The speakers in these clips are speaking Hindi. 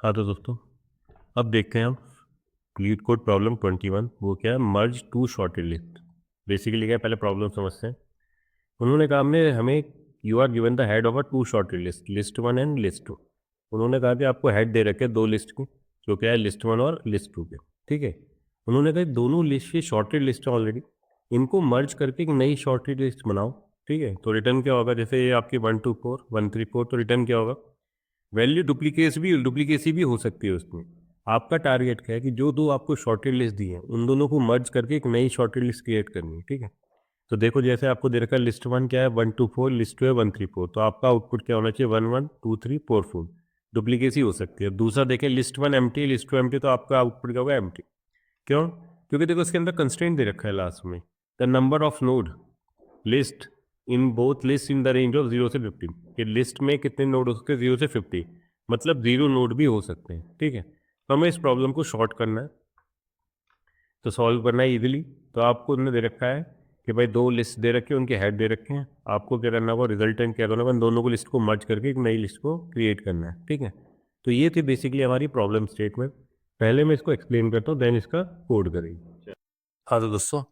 हाँ तो दोस्तों, अब देखते हैं हम लीड कोड प्रॉब्लम 21। वो क्या है? मर्ज टू शॉर्टेड लिस्ट। बेसिकली क्या है, पहले प्रॉब्लम समझते हैं। उन्होंने कहा हमने हमें you are given the head of a two sorted list, list one and list two. उन्होंने कहा कि आपको हेड दे रखे दो लिस्ट की, जो क्या है लिस्ट वन और लिस्ट टू के। ठीक है। उन्होंने कहा दोनों लिस्ट की शॉर्टेड लिस्ट है ऑलरेडी, इनको मर्ज करके एक नई शॉर्टेड लिस्ट बनाओ। ठीक है। तो रिटर्न क्या होगा? जैसे ये आपकी 124 134, तो रिटर्न क्या होगा? वैल्यू डुप्लीकेसी भी हो सकती है उसमें। आपका टारगेट क्या है कि जो दो आपको शॉर्टेड लिस्ट दी है उन दोनों को मर्ज करके एक नई शॉर्टेड लिस्ट क्रिएट करनी है। ठीक है। तो देखो, जैसे आपको दे रखा है लिस्ट वन क्या है 124, लिस्ट टू है 134, तो आपका आउटपुट क्या होना चाहिए 112344। डुप्लीकेसी हो सकती है। दूसरा देखें, list one empty, list two empty, तो आपका आउटपुट क्या होगा? एम्प्टी। क्यों? क्योंकि देखो इसके अंदर कंस्ट्रेंट दे रखा है लास्ट में, the number of node list in both list in the range of 0 से 50। कि लिस्ट में कितने नोड हो सकते हैं? 0 से 50, मतलब 0 नोड भी हो सकते हैं। ठीक है। तो हमें इस प्रॉब्लम को शॉर्ट करना है, तो सॉल्व करना है इजीली। तो आपको उन्होंने दे रखा है कि भाई दो लिस्ट दे रखे हैं, उनके हेड दे रखे हैं। आपको क्या करना होगा? रिजल्टेंट क्या करना होगा? इन दोनों को लिस्ट को मर्ज करके एक नई लिस्ट को क्रिएट करना है। ठीक है। तो ये थी बेसिकली हमारी प्रॉब्लम स्टेटमेंट। पहले मैं इसको एक्सप्लेन करता हूँ, देन इसका कोड करेंगे। हाँ तो दोस्तों,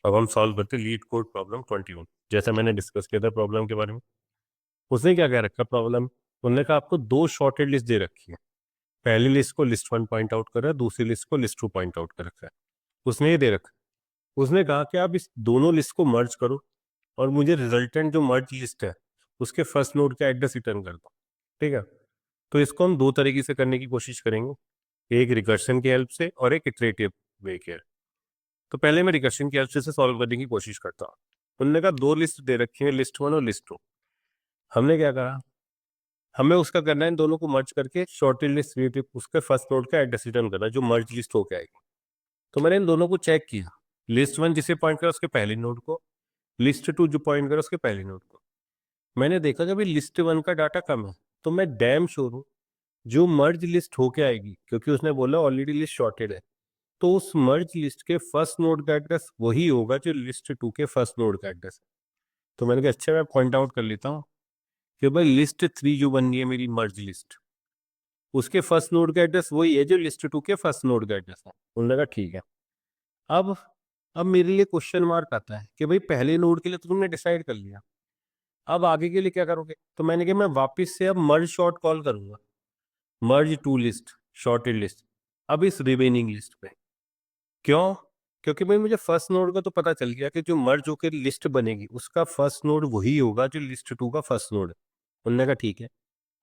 अब हम सॉल्व करते हैं लीड कोड प्रॉब्लम 21। जैसा मैंने डिस्कस किया था प्रॉब्लम के बारे में, उसने क्या कह रखा प्रॉब्लम? उन्होंने कहा आपको दो शॉर्टेड लिस्ट दे रखी है। पहली लिस्ट को लिस्ट वन पॉइंट आउट कर रहा है, दूसरी लिस्ट को लिस्ट टू पॉइंट आउट कर रखा है। उसने ये दे रखा, उसने कहा कि आप इस दोनों लिस्ट को मर्ज करो और मुझे रिजल्टेंट जो मर्ज लिस्ट है उसके फर्स्ट नोड का एड्रेस रिटर्न कर दो। ठीक है। तो इसको हम दो तरीके से करने की कोशिश करेंगे, एक रिकर्शन की हेल्प से और एक इटरेटिव वे के। तो पहले मैं रिकर्शन की हेल्प से सॉल्व करने की कोशिश करता हूँ। उन्होंने कहा दो लिस्ट दे रखी है, लिस्ट वन और लिस्ट टू। हमने क्या कहा? हमें उसका करना है इन दोनों को मर्ज करके शॉर्टेड लिस्ट क्रिएटिव उसके फर्स्ट नोड का एड्रेस रिटर्न करना है, जो मर्ज लिस्ट होके आएगी। तो मैंने इन दोनों को चेक किया, लिस्ट वन जिसे पॉइंट करा उसके पहले नोड को, लिस्ट टू जो पॉइंट करा उसके पहले नोड को। मैंने देखा कि भाई लिस्ट वन का डाटा कम है, तो मैं डैम श्योर हूँ जो मर्ज लिस्ट होके आएगी, क्योंकि उसने बोला ऑलरेडी लिस्ट शॉर्टेड है, तो उस मर्ज लिस्ट के फर्स्ट नोड का एड्रेस वही होगा जो लिस्ट टू के फर्स्ट नोड का एड्रेस है। तो मैंने कहा अच्छा, मैं पॉइंट आउट कर लेता हूँ कि भाई लिस्ट थ्री जो बन रही है मेरी मर्ज लिस्ट, उसके फर्स्ट नोड का एड्रेस वही है जो लिस्ट टू के फर्स्ट नोड का एड्रेस है। उन्होंने कहा ठीक है। अब अब मेरे लिए क्वेश्चन मार्क आता है कि भाई पहले नोड के लिए तो तुमने डिसाइड कर लिया, अब आगे के लिए क्या करोगे? तो मैंने कहा मैं वापस से अब मर्ज शॉर्ट कॉल करूंगा, मर्ज टू लिस्ट, शॉर्टेड लिस्ट, अब इस रिमेनिंग लिस्ट पे। क्यों? क्योंकि भाई मुझे फर्स्ट नोड का तो पता चल गया कि जो मर्ज होकर लिस्ट बनेगी उसका फर्स्ट नोड वही होगा जो लिस्ट टू का फर्स्ट नोड है। उन्होंने कहा ठीक है।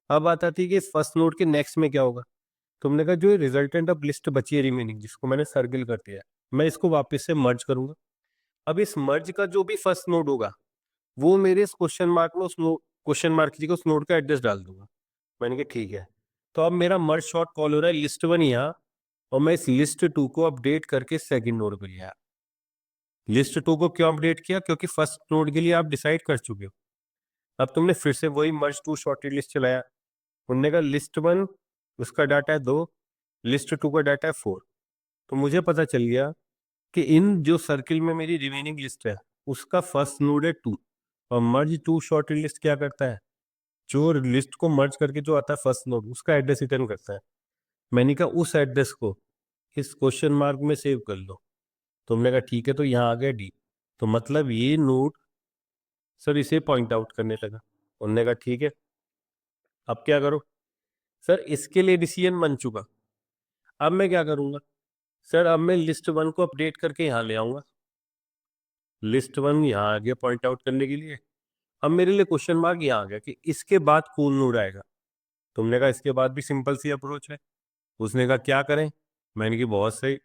अब बात आती है कि फर्स्ट नोड के नेक्स्ट में क्या होगा। तुमने कहा जो रिजल्टेंट ऑफ लिस्ट बची है रिमेनिंग, जिसको मैंने सर्किल कर दिया है, मैं इसको वापस से मर्ज करूंगा। अब इस मर्ज का जो भी फर्स्ट नोड होगा वो मेरे इस क्वेश्चन मार्क में उस क्वेश्चन मार्क की जगह उस नोड का एड्रेस डाल दूंगा। मैंने कहा ठीक है। तो अब मेरा मर्ज शॉर्ट कॉल हो रहा है लिस्ट वन यहाँ, और मैं इस लिस्ट टू को अपडेट करके सेकंड नोड पे लिया। लिस्ट टू को क्यों अपडेट किया? क्योंकि फर्स्ट नोड के लिए आप डिसाइड कर चुके हो। अब तुमने फिर से वही मर्ज टू शॉर्टेड लिस्ट चलाया। उनने कहा लिस्ट वन उसका डाटा है 2, लिस्ट टू का डाटा है 4। तो मुझे पता चल गया कि इन जो सर्किल में मेरी रिमेनिंग लिस्ट है उसका फर्स्ट नोड है 2, और मर्ज टू शॉर्टेड लिस्ट क्या करता है? जो लिस्ट को मर्ज करके जो आता है फर्स्ट नोड उसका एड्रेस रिटर्न करता है। मैंने कहा उस एड्रेस को इस क्वेश्चन मार्क में सेव कर लो। तुमने कहा ठीक है। तो यहाँ आ गया डी, तो मतलब ये नोड सर इसे पॉइंट आउट करने लगा। उन्होंने कहा ठीक है, अब क्या करो? सर इसके लिए डिसीजन बन चुका, अब मैं क्या करूंगा? सर अब मैं लिस्ट वन को अपडेट करके यहाँ ले आऊंगा। लिस्ट वन यहाँ आ गया पॉइंट आउट करने के लिए। अब मेरे लिए क्वेश्चन मार्क यहाँ आ गया कि इसके बाद कौन नोड आएगा। तुमने कहा इसके बाद भी सिंपल सी अप्रोच है। उसने कहा क्या करें? मैंने कहा बहुत सही,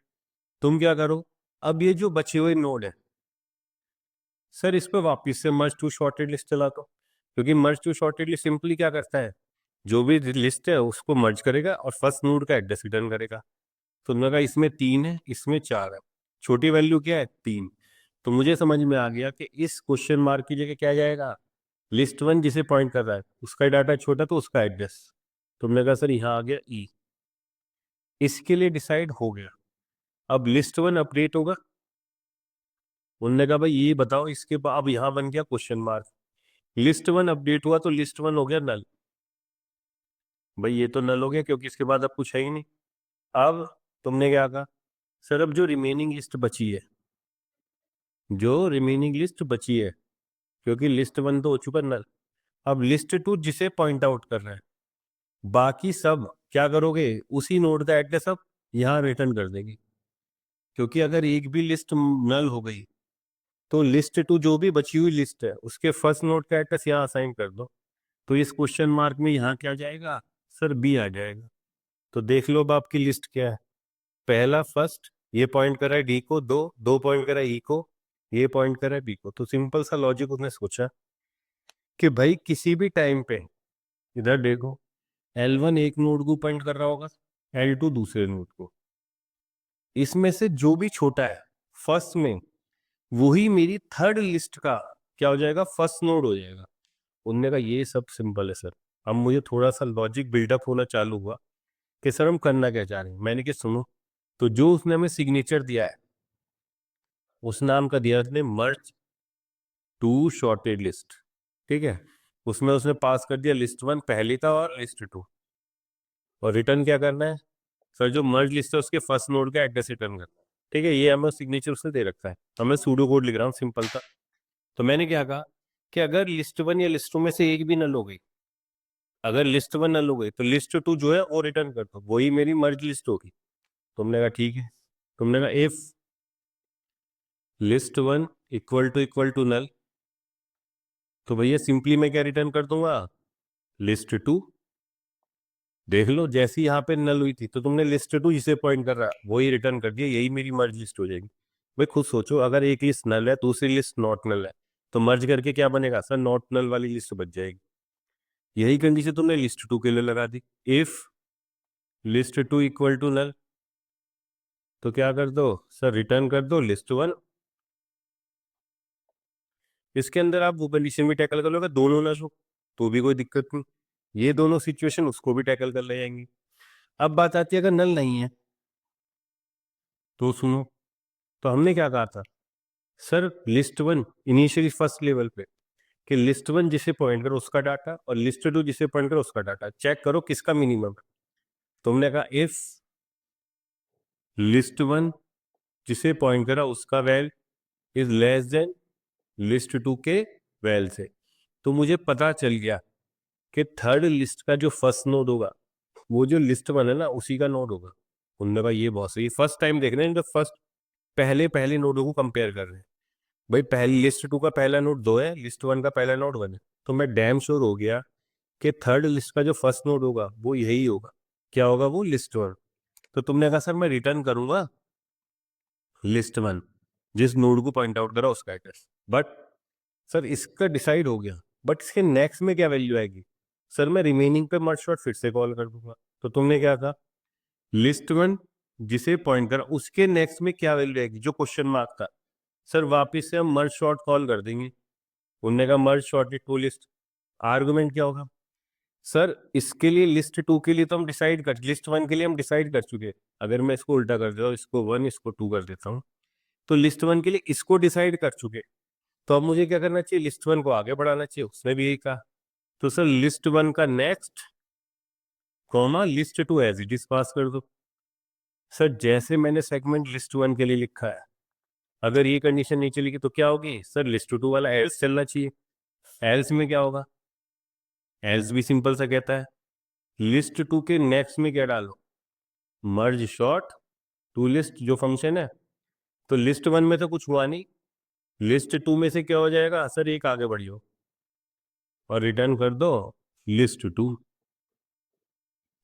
तुम क्या करो? अब ये जो बचे हुए नोड है सर, इस पर वापिस से मर्ज टू शॉर्टेड लिस्ट चला दो। क्योंकि मर्ज टू शॉर्टेड लिस्ट सिंपली क्या करता है, जो भी लिस्ट है उसको मर्ज करेगा और फर्स्ट नोड का एड्रेस रिटर्न करेगा। तो उन्होंने कहा इसमें 3 है, इसमें 4 है, छोटी वैल्यू क्या है 3। तो मुझे समझ में आ गया कि इस क्वेश्चन मार्क की जगह क्या जाएगा, लिस्ट वन जिसे पॉइंट कर रहा है उसका डाटा छोटा तो उसका एड्रेस। तुमने कहा सर यहाँ आ गया ई, इसके लिए डिसाइड हो गया। अब लिस्ट वन अपडेट होगा। उन्होंने कहा भाई ये बताओ इसके बाद, अब यहाँ बन गया question mark. List one update हुआ तो लिस्ट वन हो गया नल, भाई ये तो नल हो गया क्योंकि इसके बाद अब कुछ है ही नहीं। अब तुमने क्या कहा, सर अब जो रिमेनिंग लिस्ट बची है, जो रिमेनिंग लिस्ट बची है, क्योंकि लिस्ट वन तो हो चुका नल, अब लिस्ट टू जिसे पॉइंट आउट कर रहा है, बाकी सब क्या करोगे, उसी नोड का एड्रेस अब यहाँ रिटर्न कर देंगे। क्योंकि अगर एक भी लिस्ट नल हो गई तो लिस्ट टू जो भी बची हुई लिस्ट है उसके फर्स्ट नोड का एड्रेस यहाँ असाइन कर दो। तो इस क्वेश्चन मार्क में यहाँ क्या जाएगा, सर बी आ जाएगा। तो देख लो अब आपकी लिस्ट क्या है। पहला फर्स्ट, ये पॉइंट कर रहा है डी को, दो दो पॉइंट कर रहा है ई को, ये पॉइंट कर रहा है बी को। तो सिंपल सा लॉजिक उसने सोचा कि भाई किसी भी टाइम पे, इधर देखो, L1 एक नोड को पॉइंट कर रहा होगा, L2 दूसरे नोड को, इसमें से जो भी छोटा है फर्स्ट में, वही मेरी थर्ड लिस्ट का क्या हो जाएगा, फर्स्ट नोड हो जाएगा। उनने कहा ये सब सिंपल है सर। अब मुझे थोड़ा सा लॉजिक बिल्डअप होना चालू हुआ कि सर हम करना क्या चाह रहे हैं। मैंने कहा सुनो, तो जो उसने हमें सिग्नेचर दिया है उस नाम का दिया उसने मर्ज टू शॉर्टेड लिस्ट, ठीक है। उसमें उसने पास कर दिया लिस्ट वन पहली था और लिस्ट टू, और रिटर्न क्या करना है, सर जो मर्ज लिस्ट है उसके फर्स्ट नोड का एड्रेस रिटर्न करना है, ठीक है। ये हमें सिग्नेचर उसने दे रखा है, हमें सूडो कोड लिख रहा हूँ, सिंपल था। तो मैंने क्या कहा कि अगर लिस्ट वन या लिस्ट टू में से एक भी नल हो गई, अगर लिस्ट वन नल हो गई तो लिस्ट टू जो है वो रिटर्न कर दो, वही मेरी मर्ज लिस्ट होगी। तुमने कहा ठीक है। तुमने कहा if list one equal to null, तो भैया सिंपली मैं क्या रिटर्न कर दूंगा, लिस्ट टू। देख लो जैसी यहाँ पे नल हुई थी तो तुमने लिस्ट टू जिसे पॉइंट कर रहा है वही रिटर्न कर दिया, यही मेरी मर्ज लिस्ट हो जाएगी। भाई खुद सोचो, अगर एक लिस्ट नल है दूसरी लिस्ट नॉट नल है, तो मर्ज करके क्या बनेगा, सर नॉट नल वाली लिस्ट बच जाएगी। यही कंडीशन तुमने लिस्ट टू के लिए लगा दी, if list two equal to null, तो क्या कर दो, सर रिटर्न कर दो लिस्ट वन। इसके अंदर आप वो कंडीशन भी टैकल कर लोगे, दोनों ना हो तो भी कोई दिक्कत नहीं, ये दोनों सिचुएशन उसको भी टैकल कर ले जाएंगी। अब बात आती है अगर नल नहीं है, तो सुनो, तो हमने क्या कहा था, sir list one initially first level पे, कि लिस्ट वन जिसे पॉइंट करो उसका डाटा और लिस्ट टू जिसे पॉइंट करो उसका डाटा चेक करो किसका मिनिमम। तुमने कहा इफ लिस्ट वन जिसे पॉइंट करा उसका val is less than list two के वैल से, तो मुझे पता चल गया कि थर्ड लिस्ट का जो फर्स्ट नोड होगा वो जो लिस्ट वन है ना उसी का नोड होगा। उन्होंने कहा ये बहुत सही, फर्स्ट टाइम देख रहे हैं, जब फर्स्ट पहले पहले नोडों को कंपेयर कर रहे हैं। भाई पहली लिस्ट टू का पहला नोड दो है, लिस्ट वन का पहला नोड वन है, तो मैं डैम श्योर हो गया कि थर्ड लिस्ट का जो फर्स्ट नोड होगा वो यही होगा, क्या होगा, वो लिस्ट वन। तो तुमने कहा सर मैं रिटर्न करूंगा लिस्ट वन, जिस नोड को पॉइंट आउट करा उसका एड्रेस। बट सर इसका डिसाइड हो गया, बट इसके नेक्स्ट में क्या वैल्यू आएगी, सर मैं रिमेनिंग पे मर्ज शॉर्ट फिर से कॉल कर दूंगा। तो तुमने क्या कहा, लिस्ट वन जिसे पॉइंट करा उसके नेक्स्ट में क्या वैल्यू आएगी, जो क्वेश्चन मार्क था, सर वापिस से हम मर्ज शॉर्ट कॉल कर देंगे। उनने कहा मर्ज शॉर्टेड टू लिस्ट, आर्गुमेंट क्या होगा, सर इसके लिए लिस्ट टू के लिए तो हम डिसाइड कर, लिस्ट वन के लिए हम डिसाइड कर चुके। अगर मैं इसको उल्टा कर देता हूँ, इसको वन इसको टू कर देता हूँ, तो लिस्ट वन के लिए इसको डिसाइड कर चुके, तो अब मुझे क्या करना चाहिए, लिस्ट वन को आगे बढ़ाना चाहिए। उसने भी यही कहा। तो सर लिस्ट वन का next comma list two as it is pass कर दो। सर जैसे मैंने सेगमेंट लिस्ट वन के लिए लिखा है, अगर ये कंडीशन नहीं चलेगी तो क्या होगी, सर लिस्ट टू वाला एल्स चलना चाहिए। एल्स में क्या होगा, एल्स भी सिंपल सा कहता है लिस्ट टू के नेक्स्ट में क्या डालो, मर्ज शॉर्ट टू लिस्ट जो फंक्शन है। तो लिस्ट वन में तो कुछ हुआ नहीं, लिस्ट टू में से क्या हो जाएगा, सर एक आगे बढ़ियो और रिटर्न कर दो लिस्ट टू।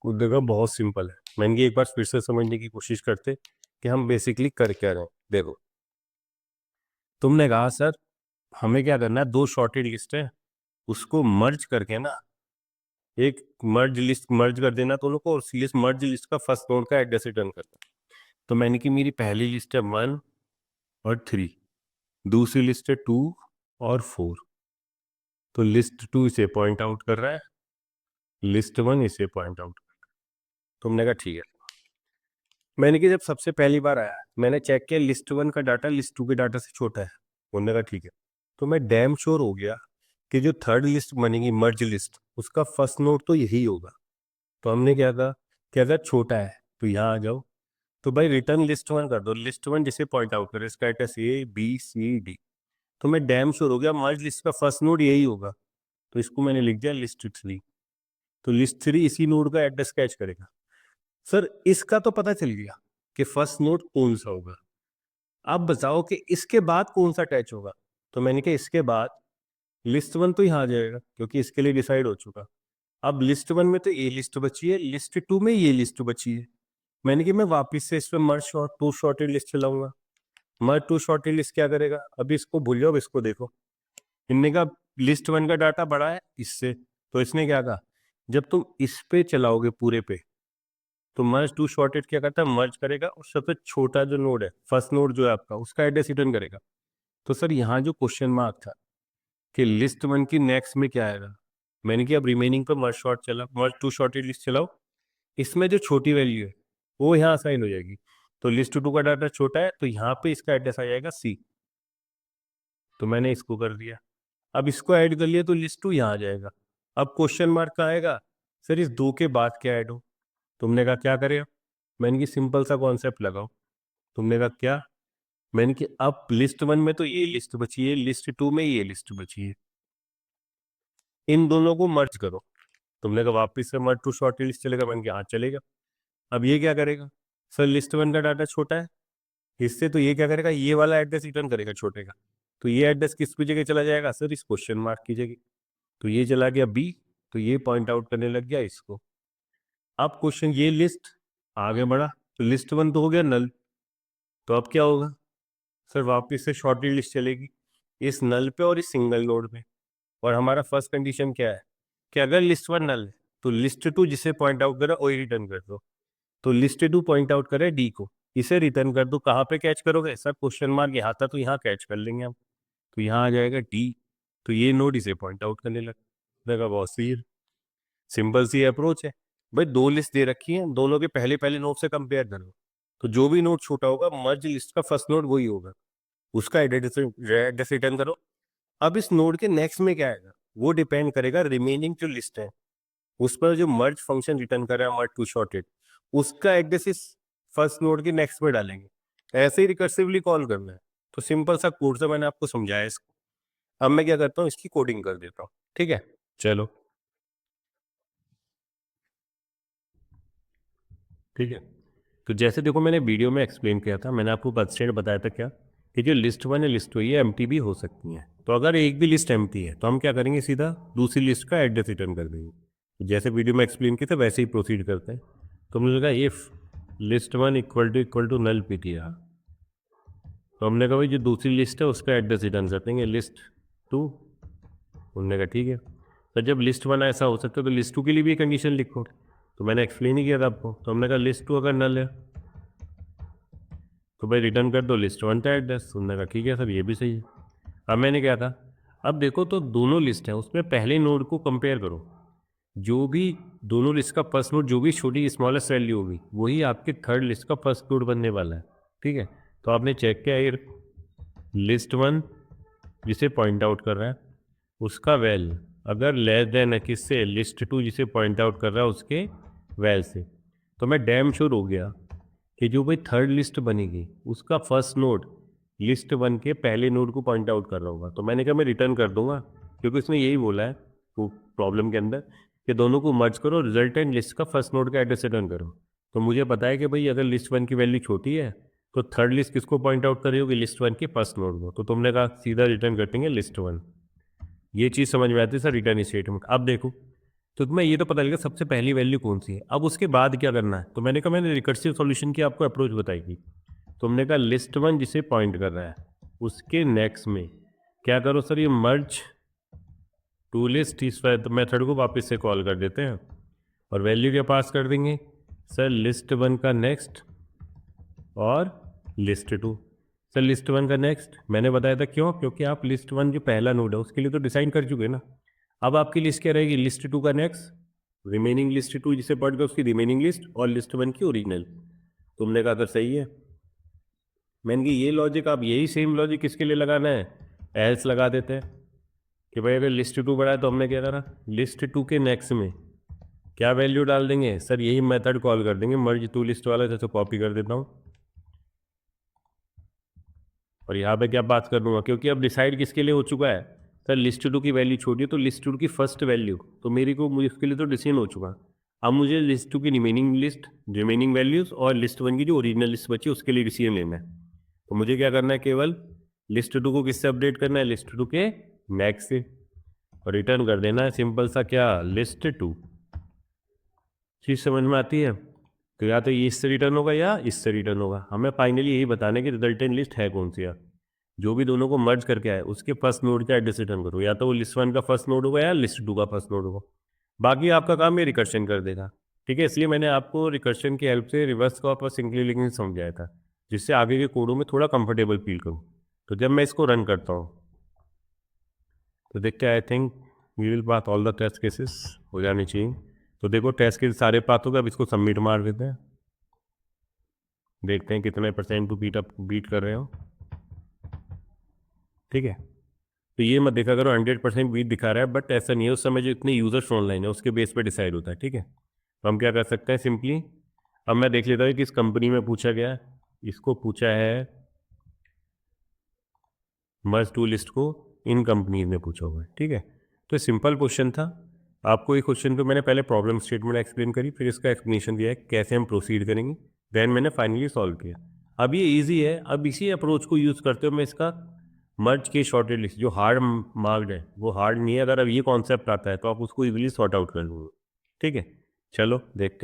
कुछ देखो बहुत सिंपल है, मैंने एक बार फिर से समझने की कोशिश करते कि हम बेसिकली कर क्या रहे हैं। देखो तुमने कहा सर हमें क्या करना है, दो शॉर्टेड लिस्ट है उसको मर्ज करके ना एक मर्ज लिस्ट मर्ज कर देना दोनों को, और लिस्ट मर्ज लिस्ट का फर्स्ट नोड का एड्रेस रिटर्न करना। तो मैंने कि मेरी पहली लिस्ट है वन और थ्री, दूसरी लिस्ट है टू और फोर, तो लिस्ट टू इसे पॉइंट आउट कर रहा है, लिस्ट वन इसे पॉइंट आउट। तुमने कहा ठीक है। मैंने कि जब सबसे पहली बार आया मैंने चेक किया लिस्ट वन का डाटा लिस्ट टू के डाटा से छोटा है, उन्होंने कहा ठीक है। तो मैं डैम श्योर हो गया कि जो थर्ड लिस्ट बनेगी मर्ज लिस्ट उसका फर्स्ट नोड तो यही होगा। तो हमने क्या कहा कि अगर छोटा है तो यहाँ आ जाओ, तो भाई रिटर्न लिस्ट वन कर दो, लिस्ट वन जिसे पॉइंट आउट करे, इसका address A B C D। तो मैं डैम श्योर हो गया मर्ज लिस्ट का फर्स्ट नोड यही होगा, तो इसको मैंने लिख दिया लिस्ट 3। तो लिस्ट 3 इसी नोड का एड्रेस कैच करेगा। सर इसका तो पता चल गया कि फर्स्ट नोड कौन सा होगा, अब बताओ कि इसके बाद कौन सा अटैच होगा। तो मैंने कहा इसके बाद लिस्ट वन तो यहाँ आ जाएगा क्योंकि इसके लिए डिसाइड हो चुका। अब लिस्ट वन में तो ये लिस्ट बची है, लिस्ट टू में ये लिस्ट बची है। मैंने कहा मैं वापिस से इस पर मर्ज टू शॉर्टेड लिस्ट चलाऊंगा। मर्ज टू शॉर्टेड लिस्ट क्या करेगा, अभी इसको भूल जाओ, अब इसको देखो। इनने कहा लिस्ट वन का डाटा बड़ा है इससे, तो इसने क्या कहा जब तुम इस पे चलाओगे पूरे पे, तो मर्ज टू शॉर्टेड क्या करता है, मर्ज करेगा और सबसे छोटा जो नोड है, फर्स्ट नोड जो है आपका, उसका एड्रेस रिटर्न करेगा। तो सर यहाँ जो क्वेश्चन मार्क था कि लिस्ट वन की नेक्स्ट में क्या आएगा, मैंने कि अब रिमेनिंग पर मर्ज शॉर्ट चला, मर्ज टू शॉर्टेड लिस्ट चलाओ, इसमें जो छोटी वैल्यू है वो यहाँ असाइन हो जाएगी। तो लिस्ट टू का डाटा छोटा है तो यहाँ पे इसका एड्रेस आ जाएगा C। तो मैंने इसको कर दिया, अब इसको ऐड कर लिया तो लिस्ट टू यहाँ आ जाएगा। अब क्वेश्चन मार्क कहाँ आएगा, सर इस दो के बाद क्या ऐड हो। तुमने कहा क्या करें, मैंने कि सिंपल सा कॉन्सेप्ट लगाओ। तुमने कहा क्या, मैंने कि अब लिस्ट वन में तो ये लिस्ट बची है, लिस्ट टू में ये लिस्ट बची है, इन दोनों को मर्ज करो। तुमने कहा वापिस से मर्ज टू शॉर्ट लिस्ट चलेगा, मैंने कहा हाँ चलेगा। अब ये क्या करेगा, सर लिस्ट वन का डाटा छोटा है इससे, तो ये क्या करेगा, ये वाला एड्रेस रिटर्न करेगा छोटे का। तो ये एड्रेस किस की जगह चला जाएगा, सर इस क्वेश्चन मार्क की जगह। तो ये चला गया B, तो ये पॉइंट आउट करने लग गया इसको। अब क्वेश्चन ये लिस्ट आगे बढ़ा, तो लिस्ट वन तो हो गया नल, तो अब क्या होगा, सर वापिस से शॉर्टेड लिस्ट चलेगी इस नल पे और इस सिंगल नोड पे। और हमारा फर्स्ट कंडीशन क्या है कि अगर लिस्ट वन नल है तो लिस्ट टू जिसे पॉइंट आउट करा वही रिटर्न कर दो। तो लिस्ट टू पॉइंट आउट करे D को, इसे रिटर्न कर दो। कहाँ पे कैच करोगे, सर क्वेश्चन मार्क यहाँ था तो यहाँ कैच कर लेंगे हम, तो यहाँ आ जाएगा D। तो ये नोड इसे पॉइंट आउट करने लगेगा। बहुत सी सिंपल सी अप्रोच है भाई, दो लिस्ट दे रखी है, दोनों के पहले पहले नोड से कंपेयर करो, तो जो भी नोड छोटा होगा मर्ज लिस्ट का फर्स्ट नोड वही होगा, उसका एड्रेस रिटर्न करो। अब इस नोड के नेक्स्ट में क्या आएगा वो डिपेंड करेगा रिमेनिंग जो लिस्ट है उस पर, जो मर्ज फंक्शन रिटर्न कर रहा है मर्ज टू शॉर्टेड, उसका एड्रेस इस फर्स्ट नोड के नेक्स्ट में डालेंगे, ऐसे ही रिकर्सिवली कॉल करना है। तो सिंपल सा कोड से मैंने आपको समझाया इसको। अब मैं क्या करता हूँ, इसकी कोडिंग कर देता हूँ, ठीक है चलो। ठीक है, तो जैसे देखो मैंने वीडियो में एक्सप्लेन किया था, मैंने आपको कंस्ट्रेंट बताया था क्या, कि जो लिस्ट वन है लिस्ट टू ये एम्प्टी भी हो सकती हैं। तो अगर एक भी लिस्ट एम्प्टी है तो हम क्या करेंगे, सीधा दूसरी लिस्ट का एड्रेस रिटर्न कर देंगे। तो जैसे वीडियो में एक्सप्लेन किया था वैसे ही प्रोसीड करते हैं। तो हमने लगा if list one equal to null PTR, तो हमने कहा भाई जो दूसरी लिस्ट है उसका एड्रेस रिटर्न कर देंगे लिस्ट टू। उन्होंने कहा ठीक है। तो जब लिस्ट वन ऐसा हो सकता है तो लिस्ट टू के लिए भी कंडीशन लिखो, तो मैंने एक्सप्लेन ही किया था आपको। तो हमने कहा लिस्ट टू अगर नल है तो भाई रिटर्न कर दो लिस्ट वन का एड्रेस। उन्होंने कहा ठीक है सर ये भी सही है। अब मैंने क्या था, अब देखो तो दोनों लिस्ट हैं उसमें पहले नोड को कंपेयर करो, जो भी दोनों लिस्ट का फर्स्ट नोड जो भी छोटी स्मॉलेस्ट वैल्यू होगी वही आपके थर्ड लिस्ट का फर्स्ट नोड बनने वाला है, ठीक है। तो आपने चेक किया ये लिस्ट वन जिसे पॉइंट आउट कर रहा है उसका वैल अगर लेस देन है किससे, लिस्ट टू जिसे पॉइंट आउट कर रहा है उसके वैल से, तो मैं डैम श्योर हो गया कि जो भाई थर्ड लिस्ट बनेगी उसका फर्स्ट नोड लिस्ट वन के पहले नोड को पॉइंट आउट कर रहा होगा। तो मैंने कहा मैं रिटर्न कर दूंगा, क्योंकि इसमें यही बोला है वो प्रॉब्लम के अंदर कि दोनों को मर्ज करो, रिजल्टेंट लिस्ट का फर्स्ट नोड का एड्रेस रिटर्न करो। तो मुझे पता है कि भाई अगर लिस्ट वन की वैल्यू छोटी है तो थर्ड लिस्ट किसको पॉइंट आउट कर रही होगी, लिस्ट वन के फर्स्ट नोड को। तो तुमने कहा सीधा रिटर्न कर देंगे लिस्ट वन। ये चीज़ समझ में आती है सर रिटर्न स्टेटमेंट। अब देखो तो तुम्हें ये तो पता लगा सबसे पहली वैल्यू कौन सी है, अब उसके बाद क्या करना है। तो मैंने कहा मैंने रिकर्सिव सॉल्यूशन की आपको अप्रोच बताई थी। तुमने कहा लिस्ट वन जिसे पॉइंट कर रहा है उसके नेक्स्ट में क्या करो, सर ये मर्ज टू लिस्ट इस मेथड को वापस से कॉल कर देते हैं और वैल्यू क्या पास कर देंगे, सर लिस्ट वन का नेक्स्ट और list two. Sir list one का नेक्स्ट मैंने बताया था क्यों, क्योंकि आप लिस्ट वन जो पहला नोड है उसके लिए तो डिसाइड कर चुके ना। अब आपकी लिस्ट क्या रहेगी, लिस्ट टू का नेक्स्ट, रिमेनिंग लिस्ट टू जिसे पढ़ गया उसकी रिमेनिंग लिस्ट और लिस्ट वन की ओरिजिनल। तुमने कहा अगर सही है, मैंने कि ये लॉजिक आप यही सेम लॉजिक किसके लिए लगाना है, एल्स लगा देते हैं कि भाई अगर लिस्ट टू बढ़ा है तो हमने क्या करा लिस्ट टू के नेक्स्ट में क्या वैल्यू डाल देंगे सर, यही मेथड कॉल कर देंगे मर्ज टू लिस्ट वाला, जैसे कॉपी कर देता हूँ और यहाँ पे क्या बात कर दूंगा, क्योंकि अब डिसाइड किसके लिए हो चुका है सर, लिस्ट टू की वैल्यू छोटी है तो लिस्ट टू की फर्स्ट वैल्यू, तो मेरे को मुझे उसके लिए तो डिसीजन हो चुका। अब मुझे लिस्ट टू की रिमेनिंग वैल्यूज और लिस्ट वन की जो ओरिजिनल लिस्ट बची उसके लिए डिसीजन लेना है। तो मुझे क्या करना है, केवल लिस्ट टू को किससे अपडेट करना है, लिस्ट टू के मैक्स से, और रिटर्न कर देना है सिंपल सा क्या, लिस्ट टू। चीज समझ में आती है? तो या तो ये इससे रिटर्न होगा या इससे रिटर्न होगा, हमें फाइनली यही बताना है कि रिजल्टेंट लिस्ट है कौन सी। यार जो भी दोनों को मर्ज करके आए उसके फर्स्ट नोड का एड्रेस रिटर्न करो, या तो वो लिस्ट वन का फर्स्ट नोड होगा या लिस्ट टू का फर्स्ट नोड होगा। बाकी आपका काम ये रिकर्शन कर देगा। ठीक है, इसलिए मैंने आपको रिकर्शन की हेल्प से रिवर्स का और सिंगली लिंकिंग समझाया था, जिससे आगे के कोडों में थोड़ा कंफर्टेबल फील करूँ। तो जब मैं इसको रन करता हूँ तो देखते हैं, I think we will pass all the test cases हो जाने चाहिए। तो देखो टेस्ट केस सारे पास हो गए, अब इसको सबमिट मार देते हैं, देखते हैं कितने परसेंट को बीट कर रहे हो। ठीक है, तो ये मत देखा करो 100% बीट दिखा रहा है, बट ऐसा नहीं है, उस समय जो इतने यूजर्स ऑनलाइन है उसके बेस पे डिसाइड होता है। ठीक है, तो हम क्या कर सकते हैं सिंपली, अब मैं देख लेता हूँ किस कंपनी में पूछा गया है। इसको पूछा है मर्ज टू लिस्ट को इन कंपनीज में पूछा हुआ है। ठीक है, तो सिंपल क्वेश्चन था। आपको ये क्वेश्चन पे मैंने पहले प्रॉब्लम स्टेटमेंट एक्सप्लेन करी, फिर इसका एक्सप्लेनेशन दिया है कैसे हम प्रोसीड करेंगे, देन मैंने फाइनली सॉल्व किया। अब ये इजी है, अब इसी अप्रोच को यूज़ करते हुए मैं इसका मर्ज के शॉर्टेड लिस्ट जो हार्ड मार्क्ड है वो हार्ड नहीं है, अगर अब ये कॉन्सेप्ट आता है तो आप उसको इजीली सॉर्ट आउट कर लूँगा। ठीक है, चलो देखते हैं।